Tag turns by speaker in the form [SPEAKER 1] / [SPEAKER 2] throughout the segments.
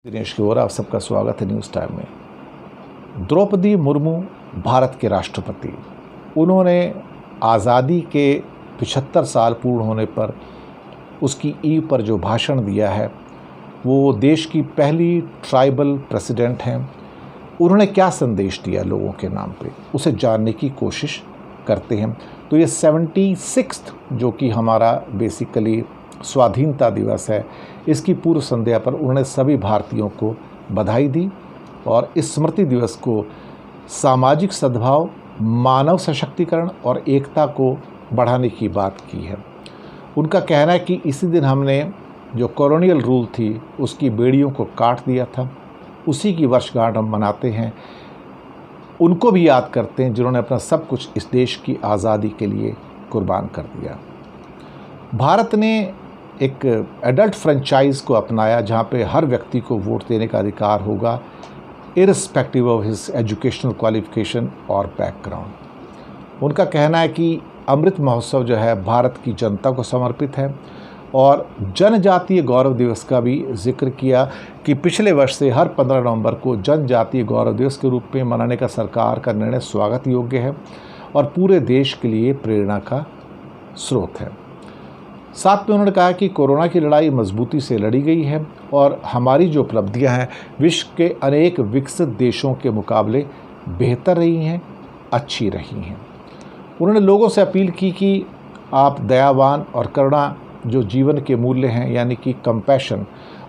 [SPEAKER 1] दिनेश की ओर आप सबका स्वागत है न्यूज़ टाइम में। द्रौपदी मुर्मू भारत के राष्ट्रपति, उन्होंने आज़ादी के 75 साल पूर्ण होने पर उसकी ईव पर जो भाषण दिया है, वो देश की पहली ट्राइबल प्रेसिडेंट हैं। उन्होंने क्या संदेश दिया लोगों के नाम पे, उसे जानने की कोशिश करते हैं। तो ये 76th जो कि हमारा बेसिकली स्वाधीनता दिवस है, इसकी पूर्व संध्या पर उन्होंने सभी भारतीयों को बधाई दी और इस स्मृति दिवस को सामाजिक सद्भाव, मानव सशक्तिकरण और एकता को बढ़ाने की बात की है। उनका कहना है कि इसी दिन हमने जो कॉलोनियल रूल थी उसकी बेड़ियों को काट दिया था, उसी की वर्षगांठ हम मनाते हैं। उनको भी याद करते हैं जिन्होंने अपना सब कुछ इस देश की आज़ादी के लिए कुर्बान कर दिया। भारत ने एक एडल्ट फ्रेंचाइज़ को अपनाया जहाँ पे हर व्यक्ति को वोट देने का अधिकार होगा, irrespective of his educational qualification और बैकग्राउंड। उनका कहना है कि अमृत महोत्सव जो है भारत की जनता को समर्पित है और जनजातीय गौरव दिवस का भी जिक्र किया कि पिछले वर्ष से हर 15 नवंबर को जनजातीय गौरव दिवस के रूप में मनाने का सरकार का निर्णय स्वागत योग्य है और पूरे देश के लिए प्रेरणा का स्रोत है। साथ में उन्होंने कहा कि कोरोना की लड़ाई मजबूती से लड़ी गई है और हमारी जो उपलब्धियां हैं विश्व के अनेक विकसित देशों के मुकाबले बेहतर रही हैं, अच्छी रही हैं। उन्होंने लोगों से अपील की कि आप दयावान और करुणा जो जीवन के मूल्य हैं यानी कि कंपैशन,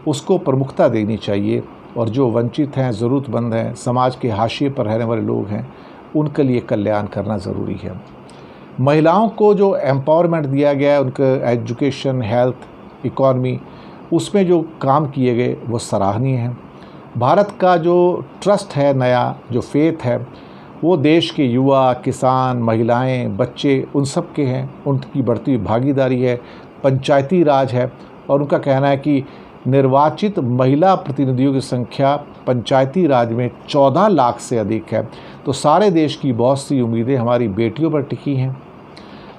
[SPEAKER 1] उसको प्रमुखता देनी चाहिए और जो वंचित हैं, ज़रूरतमंद हैं, समाज के हाशिए पर रहने वाले लोग हैं, उनके लिए कल्याण करना ज़रूरी है। महिलाओं को जो एम्पावरमेंट दिया गया है, उनका एजुकेशन, हेल्थ, इकॉनमी, उसमें जो काम किए गए वो सराहनीय हैं। भारत का जो ट्रस्ट है, नया जो फेथ है, वो देश के युवा, किसान, महिलाएं, बच्चे, उन सब के हैं। उनकी बढ़ती हुई भागीदारी है, पंचायती राज है और उनका कहना है कि निर्वाचित महिला प्रतिनिधियों की संख्या पंचायती राज में 14 लाख से अधिक है। तो सारे देश की बहुत सी उम्मीदें हमारी बेटियों पर टिकी हैं।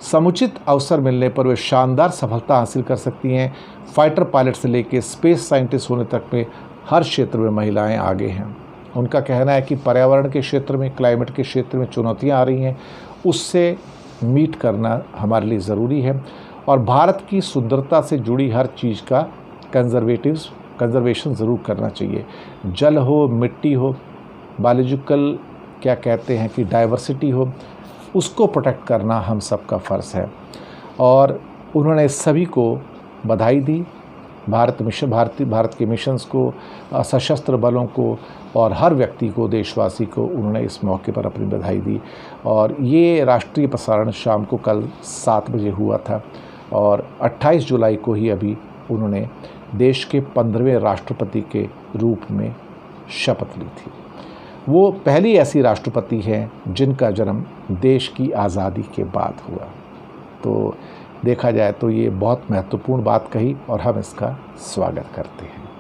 [SPEAKER 1] समुचित अवसर मिलने पर वे शानदार सफलता हासिल कर सकती हैं। फाइटर पायलट से लेकर स्पेस साइंटिस्ट होने तक में हर क्षेत्र में महिलाएं आगे हैं। उनका कहना है कि पर्यावरण के क्षेत्र में, क्लाइमेट के क्षेत्र में चुनौतियां आ रही हैं, उससे मीट करना हमारे लिए ज़रूरी है और भारत की सुंदरता से जुड़ी हर चीज़ का कंजर्वेशन ज़रूर करना चाहिए। जल हो, मिट्टी हो, बायोलॉजिकल क्या कहते हैं कि डाइवर्सिटी हो, उसको प्रोटेक्ट करना हम सबका फ़र्ज़ है। और उन्होंने सभी को बधाई दी, भारत के मिशंस को, सशस्त्र बलों को और हर व्यक्ति को, देशवासी को उन्होंने इस मौके पर अपनी बधाई दी। और ये राष्ट्रीय प्रसारण शाम को कल 7 बजे हुआ था और 28 जुलाई को ही अभी उन्होंने देश के 15वें राष्ट्रपति के रूप में शपथ ली थी। वो पहली ऐसी राष्ट्रपति हैं जिनका जन्म देश की आज़ादी के बाद हुआ। तो देखा जाए तो ये बहुत महत्वपूर्ण बात कही और हम इसका स्वागत करते हैं।